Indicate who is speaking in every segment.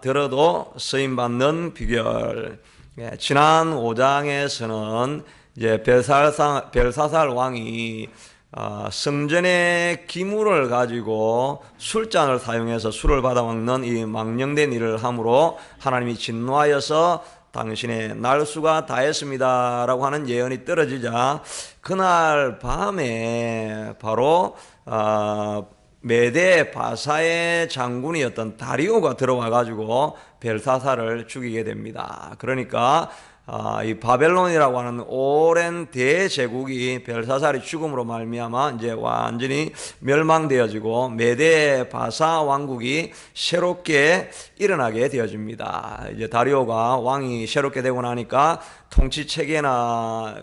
Speaker 1: 들어도 쓰임받는 비결. 지난 5장에서는 이제 벨사살 왕이 성전의 기물을 가지고 술잔을 사용해서 술을 받아먹는 이 망령된 일을 함으로 하나님이 진노하여서 당신의 날수가 다했습니다 라고 하는 예언이 떨어지자 그날 밤에 바로 메대 바사의 장군이었던 다리오가 들어와 가지고 벨사살을 죽이게 됩니다. 그러니까 이 바벨론이라고 하는 오랜 대제국이 벨사살의 죽음으로 말미암아 이제 완전히 멸망되어지고 메대 바사 왕국이 새롭게 일어나게 되어집니다. 이제 다리오가 왕이 새롭게 되고 나니까 통치 체계나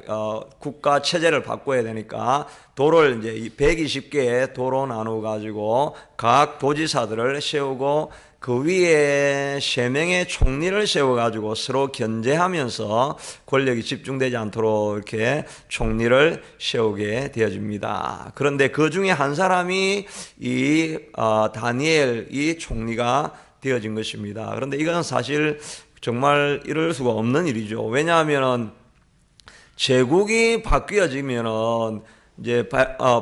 Speaker 1: 국가 체제를 바꿔야 되니까 도를 이제 120개의 도로 나누어 가지고 각 도지사들을 세우고 그 위에 3명의 총리를 세워가지고 서로 견제하면서 권력이 집중되지 않도록 이렇게 총리를 세우게 되어집니다. 그런데 그 중에 한 사람이 이 다니엘 이 총리가 되어진 것입니다. 그런데 이건 사실 정말 이럴 수가 없는 일이죠. 왜냐하면 제국이 바뀌어지면은 이제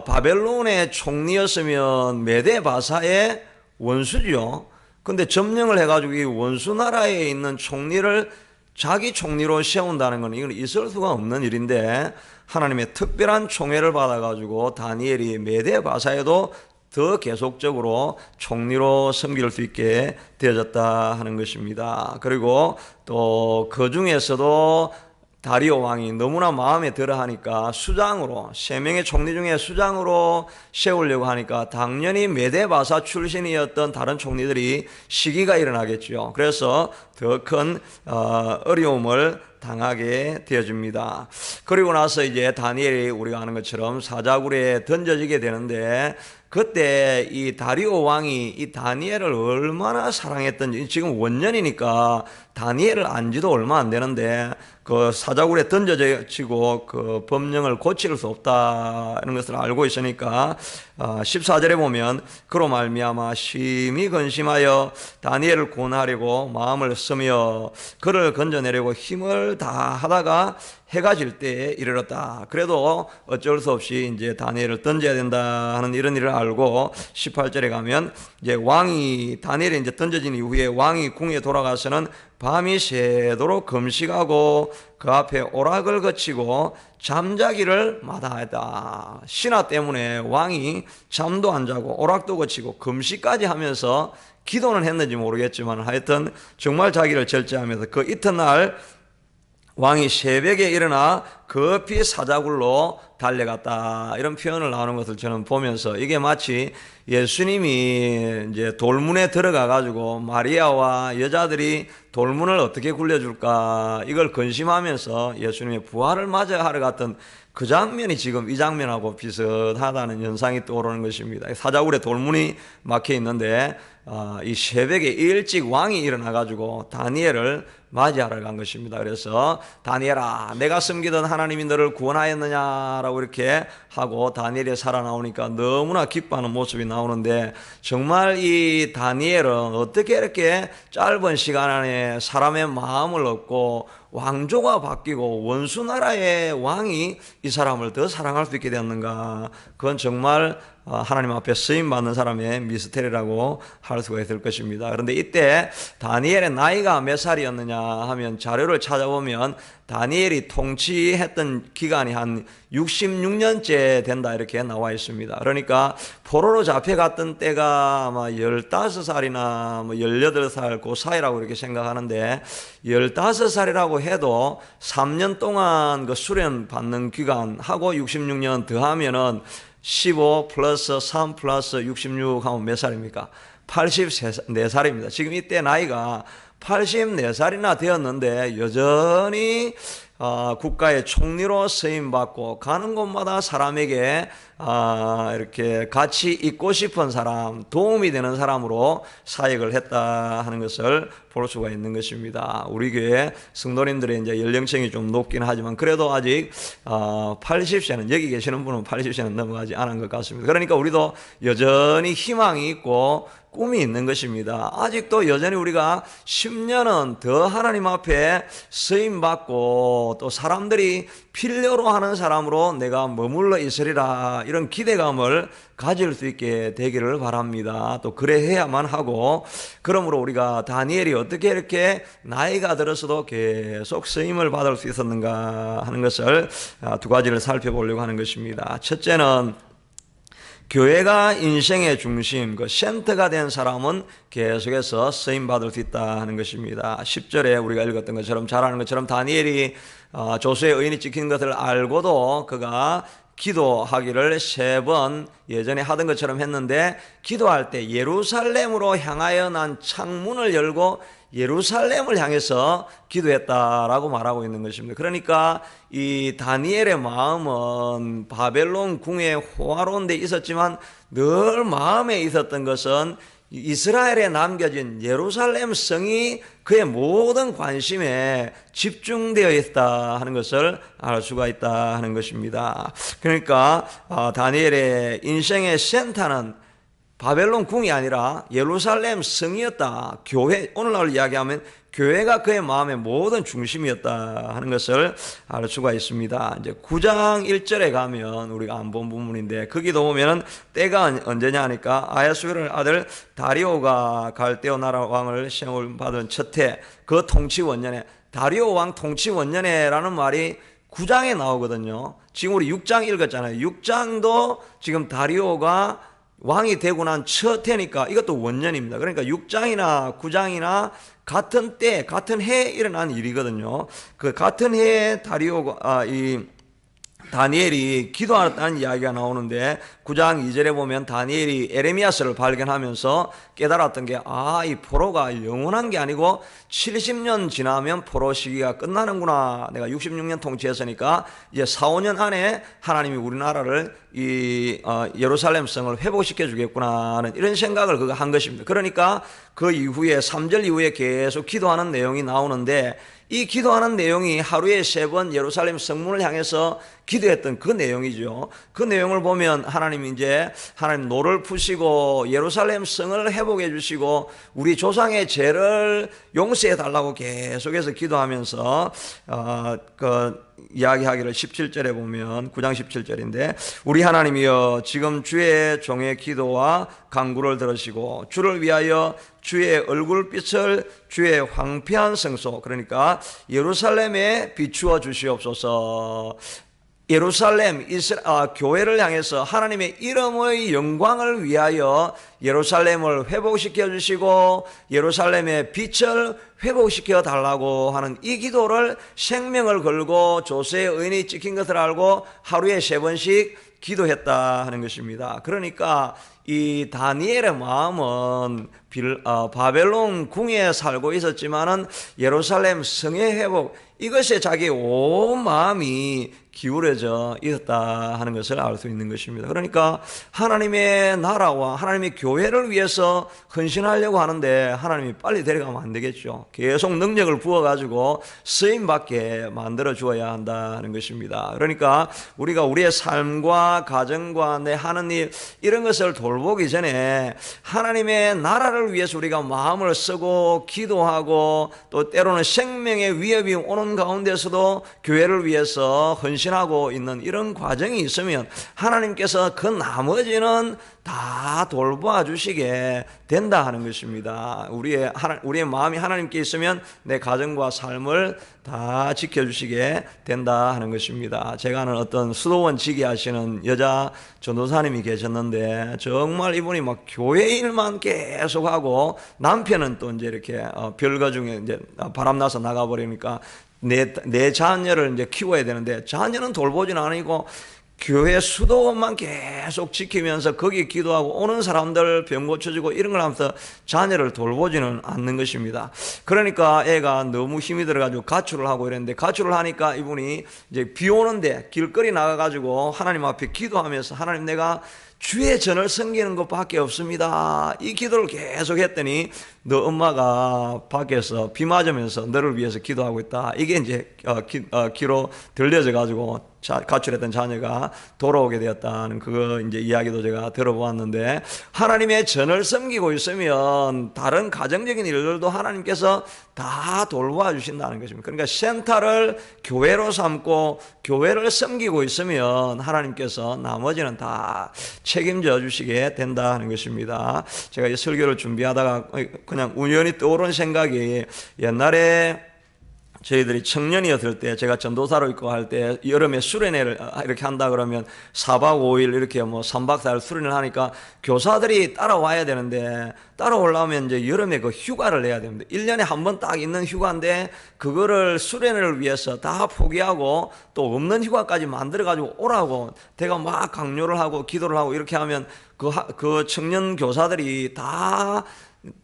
Speaker 1: 바벨론의 총리였으면 메대 바사의 원수죠. 근데 점령을 해가지고 이 원수 나라에 있는 총리를 자기 총리로 세운다는 건 이건 있을 수가 없는 일인데 하나님의 특별한 총애를 받아가지고 다니엘이 메대 바사에도 더 계속적으로 총리로 섬길 수 있게 되어졌다 하는 것입니다. 그리고 또 그 중에서도 다리오 왕이 너무나 마음에 들어 하니까 수장으로 3명의 총리 중에 수장으로 세우려고 하니까 당연히 메대바사 출신이었던 다른 총리들이 시기가 일어나겠죠. 그래서 더 큰 어려움을 당하게 되어집니다. 그리고 나서 이제 다니엘이 우리가 아는 것처럼 사자굴에 던져지게 되는데 그때 이 다리오 왕이 이 다니엘을 얼마나 사랑했던지, 지금 원년이니까 다니엘을 안지도 얼마 안 되는데 그 사자굴에 던져지고 그 법령을 고칠 수 없다는 것을 알고 있으니까 14절에 보면 그로 말미암아 심히 근심하여 다니엘을 구원하려고 마음을 쓰며 그를 건져내려고 힘을 다하다가 해가 질 때에 이르렀다. 그래도 어쩔 수 없이 이제 다니엘을 던져야 된다 하는 이런 일을 알고 18절에 가면 이제 왕이 다니엘이 이제 던져진 이후에 왕이 궁에 돌아가서는 밤이 새도록 금식하고 그 앞에 오락을 거치고 잠자기를 마다하였다. 신하 때문에 왕이 잠도 안 자고 오락도 거치고 금식까지 하면서 기도는 했는지 모르겠지만 하여튼 정말 자기를 절제하면서 그 이튿날 왕이 새벽에 일어나 급히 사자굴로 달려갔다. 이런 표현을 나오는 것을 저는 보면서 이게 마치 예수님이 이제 돌문에 들어가 가지고 마리아와 여자들이 돌문을 어떻게 굴려줄까 이걸 근심하면서 예수님의 부활을 맞이하러 갔던 그 장면이 지금 이 장면하고 비슷하다는 현상이 떠오르는 것입니다. 사자굴에 돌문이 막혀 있는데 이 새벽에 일찍 왕이 일어나 가지고 다니엘을 맞이하러 간 것입니다. 그래서 다니엘아, 내가 섬기던 하나님이 너를 구원하였느냐라고 이렇게 하고 다니엘이 살아나오니까 너무나 기뻐하는 모습이 나오는데 정말 이 다니엘은 어떻게 이렇게 짧은 시간 안에 사람의 마음을 얻고 왕조가 바뀌고 원수 나라의 왕이 이 사람을 더 사랑할 수 있게 되었는가. 그건 정말 하나님 앞에 쓰임받는 사람의 미스테리라고 할 수가 있을 것입니다. 그런데 이때 다니엘의 나이가 몇 살이었느냐 하면 자료를 찾아보면 다니엘이 통치했던 기간이 한 66년째 된다 이렇게 나와 있습니다. 그러니까 포로로 잡혀갔던 때가 아마 15살이나 18살 그 사이라고 이렇게 생각하는데 15살이라고 해도 3년 동안 그 수련 받는 기간하고 66년 더하면은 15 플러스 3 플러스 66 하면 몇 살입니까? 84살입니다. 지금 이때 나이가 84살이나 되었는데 여전히 국가의 총리로 쓰임받고 가는 곳마다 사람에게 이렇게 같이 있고 싶은 사람, 도움이 되는 사람으로 사역을 했다 하는 것을 볼 수가 있는 것입니다. 우리 교회 성도님들의 이제 연령층이 좀 높긴 하지만 그래도 아직 80세는, 여기 계시는 분은 80세는 넘어가지 않은 것 같습니다. 그러니까 우리도 여전히 희망이 있고 꿈이 있는 것입니다. 아직도 여전히 우리가 10년은 더 하나님 앞에 쓰임받고 또 사람들이 필요로 하는 사람으로 내가 머물러 있으리라, 이런 기대감을 가질 수 있게 되기를 바랍니다. 또 그래야만 하고, 그러므로 우리가 다니엘이 어떻게 이렇게 나이가 들어서도 계속 쓰임을 받을 수 있었는가 하는 것을 두 가지를 살펴보려고 하는 것입니다. 첫째는 교회가 인생의 중심, 그 센터가 된 사람은 계속해서 쓰임받을 수 있다 하는 것입니다. 10절에 우리가 읽었던 것처럼, 잘 아는 것처럼 다니엘이 조수의 의인이 찍힌 것을 알고도 그가 기도하기를 3번 예전에 하던 것처럼 했는데, 기도할 때 예루살렘으로 향하여 난 창문을 열고 예루살렘을 향해서 기도했다라고 말하고 있는 것입니다. 그러니까 이 다니엘의 마음은 바벨론 궁에 호화로운 데 있었지만 늘 마음에 있었던 것은 이스라엘에 남겨진 예루살렘 성이 그의 모든 관심에 집중되어 있다 하는 것을 알 수가 있다 하는 것입니다. 그러니까 다니엘의 인생의 센터는 바벨론 궁이 아니라 예루살렘 성이었다. 교회, 오늘날 이야기하면 교회가 그의 마음의 모든 중심이었다 하는 것을 알 수가 있습니다. 이제 9장 1절에 가면 우리가 안 본 부분인데, 거기도 보면은 때가 언제냐 하니까 아하수에르 아들 다리오가 갈대오 나라 왕을 시험을 받은 첫해 그 통치 원년에, 다리오 왕 통치 원년에라는 말이 9장에 나오거든요. 지금 우리 6장 읽었잖아요. 6장도 지금 다리오가 왕이 되고 난 첫 해니까 이것도 원년입니다. 그러니까 6장이나 9장이나 같은 때, 같은 해에 일어난 일이거든요. 그 같은 해에 다니엘이 기도했다는 이야기가 나오는데, 9장 2절에 보면 다니엘이 에레미야서를 발견하면서 깨달았던 게, 이 포로가 영원한 게 아니고 70년 지나면 포로 시기가 끝나는구나. 내가 66년 통치했으니까 이제 4, 5년 안에 하나님이 우리나라를 예루살렘 성을 회복시켜 주겠구나 하는 이런 생각을 그가 한 것입니다. 그러니까 그 이후에 3절 이후에 계속 기도하는 내용이 나오는데, 이 기도하는 내용이 하루에 3번 예루살렘 성문을 향해서 기도했던 그 내용이죠. 그 내용을 보면 하나님 노를 푸시고 예루살렘 성을 회복해 주시고 우리 조상의 죄를 용서해 달라고 계속해서 기도하면서 이야기하기를 17절에 보면, 9장 17절인데, 우리 하나님이여 지금 주의 종의 기도와 간구를 들으시고 주를 위하여 주의 얼굴빛을 주의 황폐한 성소, 그러니까 예루살렘에 비추어 주시옵소서. 예루살렘, 교회를 향해서 하나님의 이름의 영광을 위하여 예루살렘을 회복시켜 주시고 예루살렘의 빛을 회복시켜 달라고 하는 이 기도를 생명을 걸고 조세의 의인이 찍힌 것을 알고 하루에 3번씩 기도했다 하는 것입니다. 그러니까 이 다니엘의 마음은 바벨론 궁에 살고 있었지만은 예루살렘 성의 회복, 이것에 자기 온 마음이 기울어져 있었다 하는 것을 알 수 있는 것입니다. 그러니까 하나님의 나라와 하나님의 교회를 위해서 헌신하려고 하는데 하나님이 빨리 데려가면 안 되겠죠. 계속 능력을 부어가지고 쓰임받게 만들어 주어야 한다는 것입니다. 그러니까 우리가 우리의 삶과 가정과 내 하는 일, 이런 것을 돌보기 전에 하나님의 나라를 위해서 우리가 마음을 쓰고 기도하고 또 때로는 생명의 위협이 오는 가운데서도 교회를 위해서 헌신하고 있는 이런 과정이 있으면 하나님께서 그 나머지는 다 돌봐 주시게 된다 하는 것입니다. 우리의 마음이 하나님께 있으면 내 가정과 삶을 다 지켜주시게 된다 하는 것입니다. 제가 아는 어떤 수도원 지기하시는 여자 전도사님이 계셨는데, 정말 이분이 막 교회 일만 계속하고 남편은 또 이제 이렇게 별거 중에 이제 바람나서 나가버리니까 내 자녀를 이제 키워야 되는데 자녀는 돌보지는 않으고 교회 수도원만 계속 지키면서 거기 기도하고 오는 사람들 병 고쳐주고 이런 걸 하면서 자녀를 돌보지는 않는 것입니다. 그러니까 애가 너무 힘이 들어가지고 가출을 하고 이랬는데, 가출을 하니까 이분이 이제 비 오는데 길거리 나가가지고 하나님 앞에 기도하면서, 하나님 내가 주의 전을 섬기는 것밖에 없습니다, 이 기도를 계속 했더니 너 엄마가 밖에서 비 맞으면서 너를 위해서 기도하고 있다, 이게 이제 귀로 들려져 가지고 가출했던 자녀가 돌아오게 되었다는 그거 이제 이야기도 제가 들어보았는데, 하나님의 전을 섬기고 있으면 다른 가정적인 일들도 하나님께서 다 돌봐 주신다는 것입니다. 그러니까 센터를 교회로 삼고 교회를 섬기고 있으면 하나님께서 나머지는 다 책임져 주시게 된다는 것입니다. 제가 이 설교를 준비하다가 그냥 우연히 떠오른 생각이, 옛날에 저희들이 청년이었을 때, 제가 전도사로 있고 할 때 여름에 수련회를 이렇게 한다 그러면 4박 5일 이렇게 뭐 3박 4일 수련을 하니까 교사들이 따라와야 되는데, 따라오려면 이제 여름에 그 휴가를 내야 됩니다. 1년에 한 번 딱 있는 휴가인데 그거를 수련회를 위해서 다 포기하고 또 없는 휴가까지 만들어 가지고 오라고 제가 막 강요를 하고 기도를 하고 이렇게 하면 그 청년 교사들이 다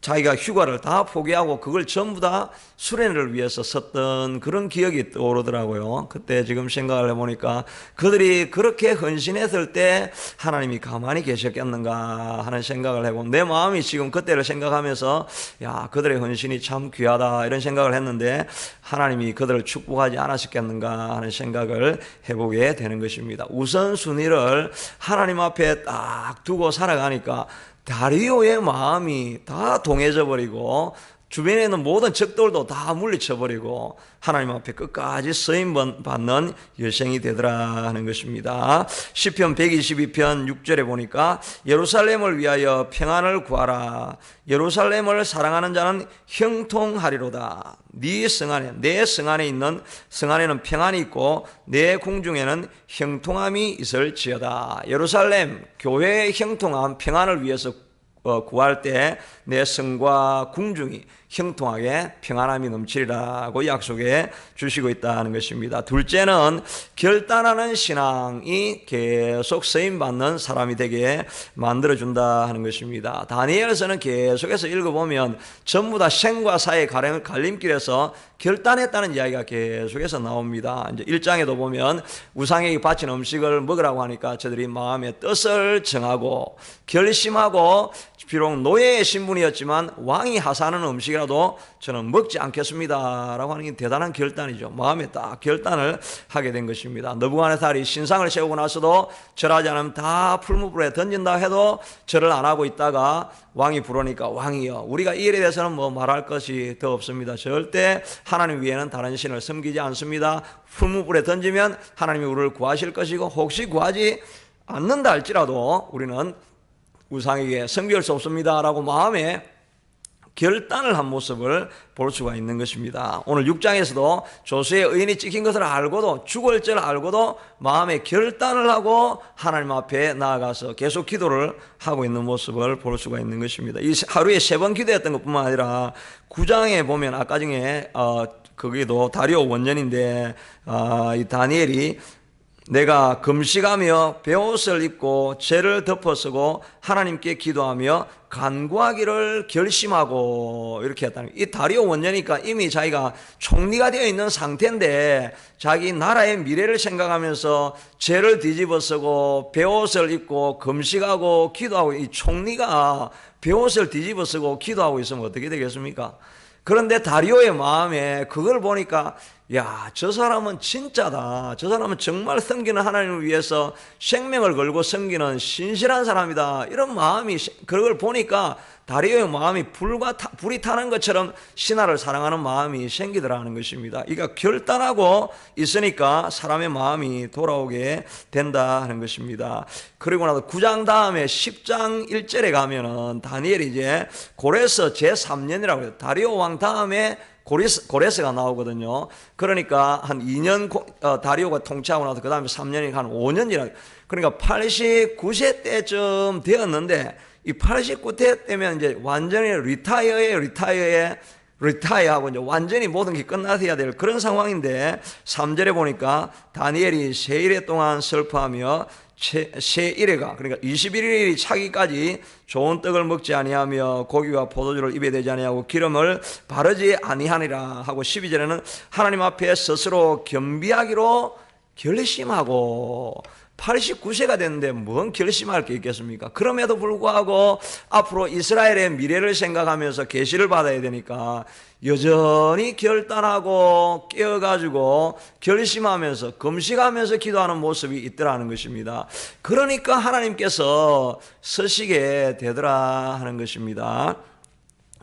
Speaker 1: 자기가 휴가를 다 포기하고 그걸 전부 다 수련회를 위해서 썼던 그런 기억이 떠오르더라고요. 그때 지금 생각을 해보니까 그들이 그렇게 헌신했을 때 하나님이 가만히 계셨겠는가 하는 생각을 해보면, 내 마음이 지금 그때를 생각하면서 야, 그들의 헌신이 참 귀하다 이런 생각을 했는데 하나님이 그들을 축복하지 않았었겠는가 하는 생각을 해보게 되는 것입니다. 우선순위를 하나님 앞에 딱 두고 살아가니까 다리오의 마음이 다 동해져 버리고 주변에 있는 모든 적들도 다 물리쳐 버리고 하나님 앞에 끝까지 쓰임 받는 여생이 되더라 하는 것입니다. 시편 122편 6절에 보니까 예루살렘을 위하여 평안을 구하라. 예루살렘을 사랑하는 자는 형통하리로다. 네 성 안에, 내 성 안에 있는 성 안에는 평안이 있고 내 궁중에는 형통함이 있을지어다. 예루살렘 교회의 형통함, 평안을 위해서 구할 때 내 성과 궁중이 형통하게 평안함이 넘치리라고 약속해 주시고 있다는 것입니다. 둘째는 결단하는 신앙이 계속 쓰임받는 사람이 되게 만들어준다 하는 것입니다. 다니엘서는 계속해서 읽어보면 전부 다 생과 사의 갈림길에서 결단했다는 이야기가 계속해서 나옵니다. 이제 1장에도 보면 우상에게 바친 음식을 먹으라고 하니까 저들이 마음의 뜻을 정하고 결심하고, 비록 노예의 신분이었지만 왕이 하사하는 음식이라도 저는 먹지 않겠습니다 라고 하는 게 대단한 결단이죠. 마음에 딱 결단을 하게 된 것입니다. 느부갓네살이 신상을 세우고 나서도 절하지 않으면 다 풀무불에 던진다 해도 절을 안 하고 있다가 왕이 부르니까, 왕이여 우리가 이 일에 대해서는 뭐 말할 것이 더 없습니다. 절대 하나님 외에는 다른 신을 섬기지 않습니다. 풀무불에 던지면 하나님이 우리를 구하실 것이고 혹시 구하지 않는다 할지라도 우리는 우상에게 섬길 수 없습니다 라고 마음에 결단을 한 모습을 볼 수가 있는 것입니다. 오늘 6장에서도 조수의 의인이 찍힌 것을 알고도, 죽을 줄 알고도 마음에 결단을 하고 하나님 앞에 나아가서 계속 기도를 하고 있는 모습을 볼 수가 있는 것입니다. 이 하루에 3번 기도했던 것뿐만 아니라 9장에 보면 아까 중에 거기도 다리오 원년인데 이 다니엘이 내가 금식하며 베옷을 입고 죄를 덮어쓰고 하나님께 기도하며 간구하기를 결심하고 이렇게 했다는 거예요. 이 다리오 원년이니까 이미 자기가 총리가 되어 있는 상태인데 자기 나라의 미래를 생각하면서 죄를 뒤집어쓰고 베옷을 입고 금식하고 기도하고, 이 총리가 베옷을 뒤집어쓰고 기도하고 있으면 어떻게 되겠습니까? 그런데 다리오의 마음에 그걸 보니까 야, 저 사람은 진짜다. 저 사람은 정말 섬기는 하나님을 위해서 생명을 걸고 섬기는 신실한 사람이다. 이런 마음이, 그걸 보니까 다리오의 마음이 불이 타는 것처럼 신하를 사랑하는 마음이 생기더라는 것입니다. 그러니까 결단하고 있으니까 사람의 마음이 돌아오게 된다 하는 것입니다. 그리고 나서 9장 다음에 10장 1절에 가면은 다니엘이 이제 고레스 제3년이라고 해요. 다리오 왕 다음에 고레스가 나오거든요. 그러니까 한 2년 다리오가 통치하고 나서 그 다음에 3년이 한 5년이라, 그러니까 89세 때쯤 되었는데 이 89세 때면 이제 완전히 리타이어에 리타이어하고 이제 완전히 모든 게 끝나야 될 그런 상황인데 3절에 보니까 다니엘이 세 일에 동안 슬퍼하며 세 일에가 그러니까 21일이 차기까지 좋은 떡을 먹지 아니하며 고기와 포도주를 입에 대지 아니하고 기름을 바르지 아니하니라 하고 12절에는 하나님 앞에 스스로 겸비하기로 결심하고 89세가 됐는데 뭔 결심할 게 있겠습니까? 그럼에도 불구하고 앞으로 이스라엘의 미래를 생각하면서 계시를 받아야 되니까 여전히 결단하고 깨어가지고 결심하면서 금식하면서 기도하는 모습이 있더라는 것입니다. 그러니까 하나님께서 서시게 되더라 하는 것입니다.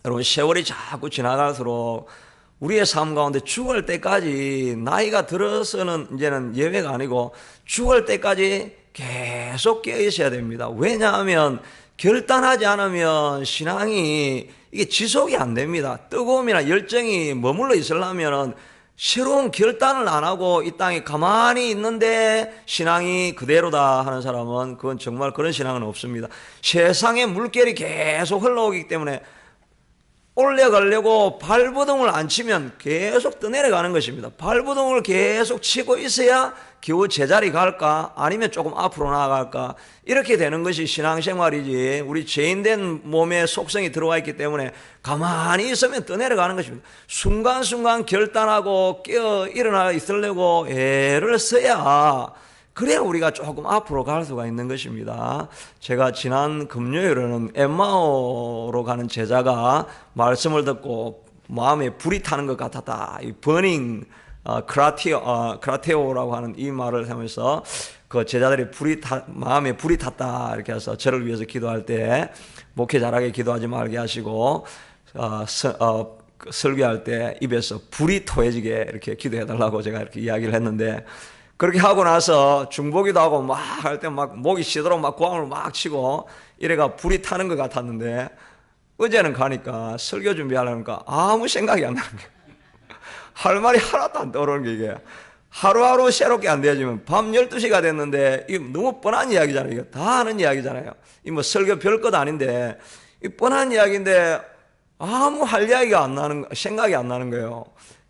Speaker 1: 여러분, 세월이 자꾸 지나갈수록 우리의 삶 가운데 죽을 때까지, 나이가 들어서는 이제는 예외가 아니고 죽을 때까지 계속 깨어 있어야 됩니다. 왜냐하면 결단하지 않으면 신앙이 이게 지속이 안 됩니다. 뜨거움이나 열정이 머물러 있으려면 새로운 결단을 안 하고 이 땅에 가만히 있는데 신앙이 그대로다 하는 사람은 그건 정말 그런 신앙은 없습니다. 세상의 물결이 계속 흘러오기 때문에 올라가려고 발버둥을 안 치면 계속 떠내려가는 것입니다. 발버둥을 계속 치고 있어야 겨우 제자리 갈까 아니면 조금 앞으로 나아갈까 이렇게 되는 것이 신앙생활이지, 우리 죄인된 몸에 속성이 들어와 있기 때문에 가만히 있으면 떠내려가는 것입니다. 순간순간 결단하고 깨어 일어나 있으려고 애를 써야, 그래야 우리가 조금 앞으로 갈 수가 있는 것입니다. 제가 지난 금요일에는 엠마오로 가는 제자가 말씀을 듣고 마음에 불이 타는 것 같았다. 이 버닝 크라테오라고 하는 이 말을 하면서 그 제자들이 마음에 불이 탔다 이렇게 해서 저를 위해서 기도할 때 목회 잘하게 기도하지 말게 하시고 설교할 때 입에서 불이 토해지게 이렇게 기도해 달라고 제가 이렇게 이야기를 했는데, 그렇게 하고 나서 중보기도 하고 막 할 때 막 목이 쉬도록 막 고함을 막 치고 이래가 불이 타는 것 같았는데, 어제는 가니까 설교 준비하려니까 아무 생각이 안 나는 거예요. 할 말이 하나도 안 떠오르는 게, 이게 하루하루 새롭게 안 되어지면 밤 12시가 됐는데 이거 너무 뻔한 이야기잖아요. 이거 다 하는 이야기잖아요. 이 뭐 설교 별것 아닌데 이 뻔한 이야기인데 아무 할 이야기가 안 나는, 생각이 안 나는 거예요.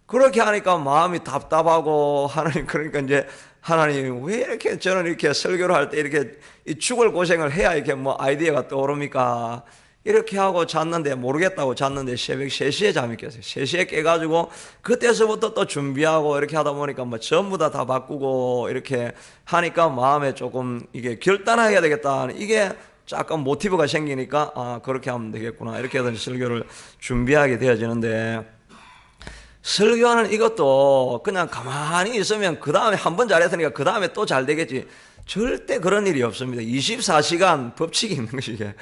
Speaker 1: 그렇게 하니까 마음이 답답하고, 하나님, 그러니까 이제 하나님 왜 이렇게 저는 이렇게 설교를 할 때 이렇게 죽을 고생을 해야 이렇게 뭐 아이디어가 떠오릅니까? 이렇게 하고 잤는데, 모르겠다고 잤는데 새벽 3시에 잠이 깼어요. 3시에 깨가지고 그때서부터 또 준비하고 이렇게 하다 보니까 뭐 전부 다 바꾸고 이렇게 하니까 마음에 조금 이게 결단해야 되겠다, 이게 약간 모티브가 생기니까 그렇게 하면 되겠구나 이렇게 해서 설교를 준비하게 되어지는데, 설교하는 이것도 그냥 가만히 있으면 그 다음에 한 번 잘했으니까 그 다음에 또 잘 되겠지, 절대 그런 일이 없습니다. 24시간 법칙이 있는 것이, 이게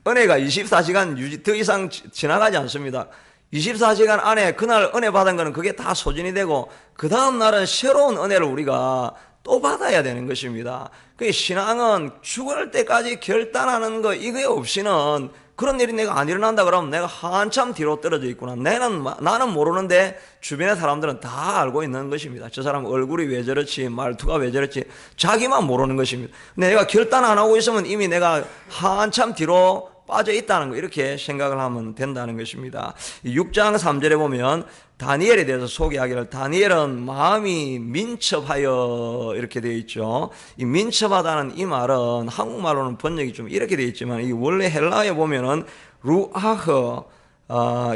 Speaker 1: 은혜가 24시간 유지 더 이상 지나가지 않습니다. 24시간 안에 그날 은혜 받은 거는 그게 다 소진이 되고 그 다음 날은 새로운 은혜를 우리가 또 받아야 되는 것입니다. 그 신앙은 죽을 때까지 결단하는 거, 이거 없이는 그런 일이 내가 안 일어난다 그러면 내가 한참 뒤로 떨어져 있구나. 나는 모르는데 주변의 사람들은 다 알고 있는 것입니다. 저 사람 얼굴이 왜 저렇지, 말투가 왜 저렇지, 자기만 모르는 것입니다. 근데 내가 결단 안 하고 있으면 이미 내가 한참 뒤로 빠져 있다는 거, 이렇게 생각을 하면 된다는 것입니다. 6장 3절에 보면 다니엘에 대해서 소개하기를, 다니엘은 마음이 민첩하여 이렇게 되어 있죠. 이 민첩하다는 이 말은 한국말로는 번역이 좀 이렇게 되어 있지만 이 원래 헬라어에 보면은 루아흐,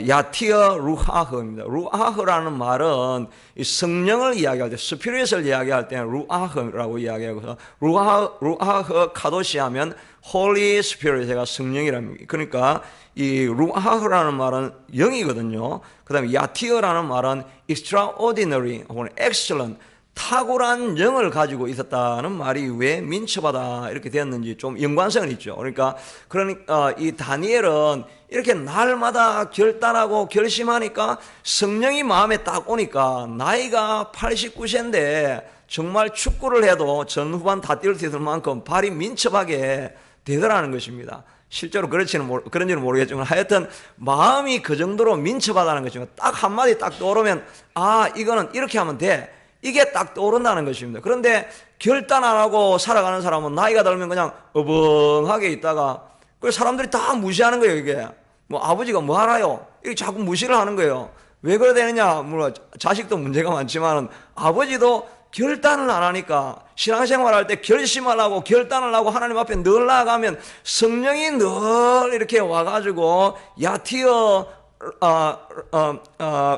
Speaker 1: 야티어 루하흐입니다. 루아흐라는 말은 이 성령을 이야기할 때, 스피릿을 이야기할 때는 루아흐라고 이야기하고, 루아흐 카도시 하면 Holy Spirit가 성령이랍니다. 그러니까 이 루아흐라는 말은 영이거든요. 그 다음에 야티어라는 말은 extraordinary 혹은 excellent, 탁월한 영을 가지고 있었다는 말이 왜 민첩하다 이렇게 되었는지 좀 연관성은 있죠. 그러니까 이 다니엘은 이렇게 날마다 결단하고 결심하니까 성령이 마음에 딱 오니까, 나이가 89세인데 정말 축구를 해도 전후반 다 뛸 수 있을 만큼 발이 민첩하게 되더라는 것입니다. 실제로 그런지는 모르겠지만 하여튼 마음이 그 정도로 민첩하다는 것입니다. 딱 한마디 딱 떠오르면 이거는 이렇게 하면 돼, 이게 딱 떠오른다는 것입니다. 그런데 결단 안 하고 살아가는 사람은 나이가 들면 그냥 어벙하게 있다가 그 사람들이 다 무시하는 거예요. 이게 뭐 아버지가 뭐 알아요? 이렇게 자꾸 무시를 하는 거예요. 왜 그래 되느냐? 물론 자식도 문제가 많지만 아버지도 결단을 안 하니까 신앙생활할 때 결심을 하고 결단을 하고 하나님 앞에 늘 나아가면 성령이 늘 이렇게 와가지고 야티어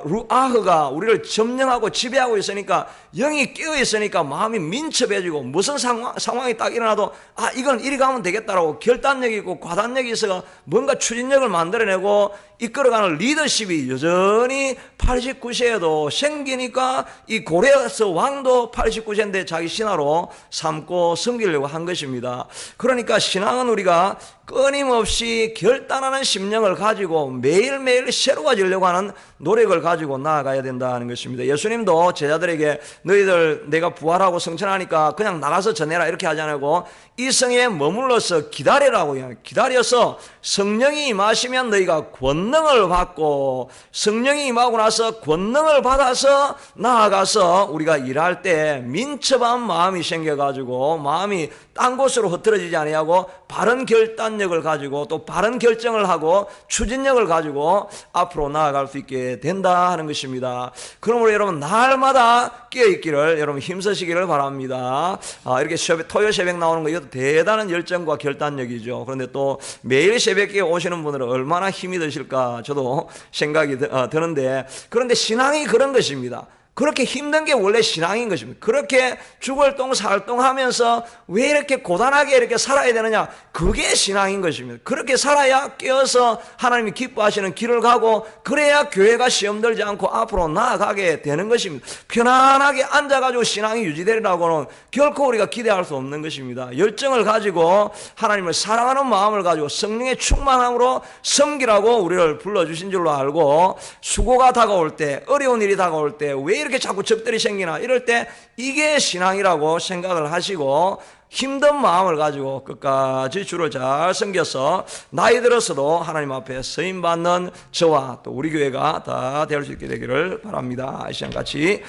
Speaker 1: 루아흐가 우리를 점령하고 지배하고 있으니까 영이 깨어 있으니까 마음이 민첩해지고 무슨 상황이 딱 일어나도 이건 이리 가면 되겠다라고 결단력이 있고 과단력이 있어서 뭔가 추진력을 만들어내고 이끌어가는 리더십이 여전히 89세에도 생기니까 이 고레스 왕도 89세인데 자기 신하로 삼고 섬기려고 한 것입니다. 그러니까 신앙은 우리가 끊임없이 결단하는 심령을 가지고 매일매일 새로워지려고 하는 노력을 가지고 나아가야 된다는 것입니다. 예수님도 제자들에게 너희들 내가 부활하고 성천하니까 그냥 나가서 전해라 이렇게 하지 않고 이 성에 머물러서 기다리라고 기다려서 성령이 임하시면 너희가 권능을 받고 성령이 임하고 나서 권능을 받아서 나아가서 우리가 일할 때 민첩한 마음이 생겨가지고 마음이 딴 곳으로 흐트러지지 아니하고 바른 결단력을 가지고 또 바른 결정을 하고 추진력을 가지고 앞으로 나아갈 수 있게 된다 하는 것입니다. 그러므로 여러분 날마다 깨어있기를 여러분 힘쓰시기를 바랍니다. 이렇게 토요 새벽 나오는 거 이것도 대단한 열정과 결단력이죠. 그런데 또 매일 새벽에 오시는 분들은 얼마나 힘이 드실까 저도 생각이 드는데 그런데 신앙이 그런 것입니다. 그렇게 힘든 게 원래 신앙인 것입니다. 그렇게 죽을 똥 살 똥 하면서 왜 이렇게 고단하게 이렇게 살아야 되느냐? 그게 신앙인 것입니다. 그렇게 살아야 깨어서 하나님이 기뻐하시는 길을 가고 그래야 교회가 시험 들지 않고 앞으로 나아가게 되는 것입니다. 편안하게 앉아가지고 신앙이 유지되리라고는 결코 우리가 기대할 수 없는 것입니다. 열정을 가지고 하나님을 사랑하는 마음을 가지고 성령의 충만함으로 섬기라고 우리를 불러주신 줄로 알고 수고가 다가올 때 어려운 일이 다가올 때 왜 이렇게 자꾸 적들이 생기나 이럴 때 이게 신앙이라고 생각을 하시고 힘든 마음을 가지고 끝까지 주를 잘 섬겨서 나이 들어서도 하나님 앞에 쓰임받는 저와 또 우리 교회가 다 될 수 있게 되기를 바랍니다. 이 시간 같이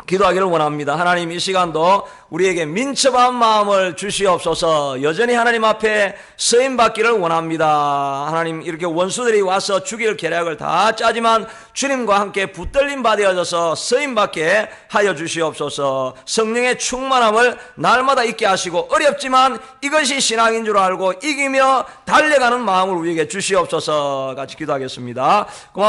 Speaker 1: 기도하기를 원합니다. 하나님 이 시간도 우리에게 민첩한 마음을 주시옵소서. 여전히 하나님 앞에 쓰임받기를 원합니다. 하나님 이렇게 원수들이 와서 죽일 계략을 다 짜지만 주님과 함께 붙들림 받아져서 쓰임받게 하여 주시옵소서. 성령의 충만함을 날마다 있게 하시고 어렵지만 이것이 신앙인 줄 알고 이기며 달려가는 마음을 우리에게 주시옵소서. 같이 기도하겠습니다. 고맙습니다.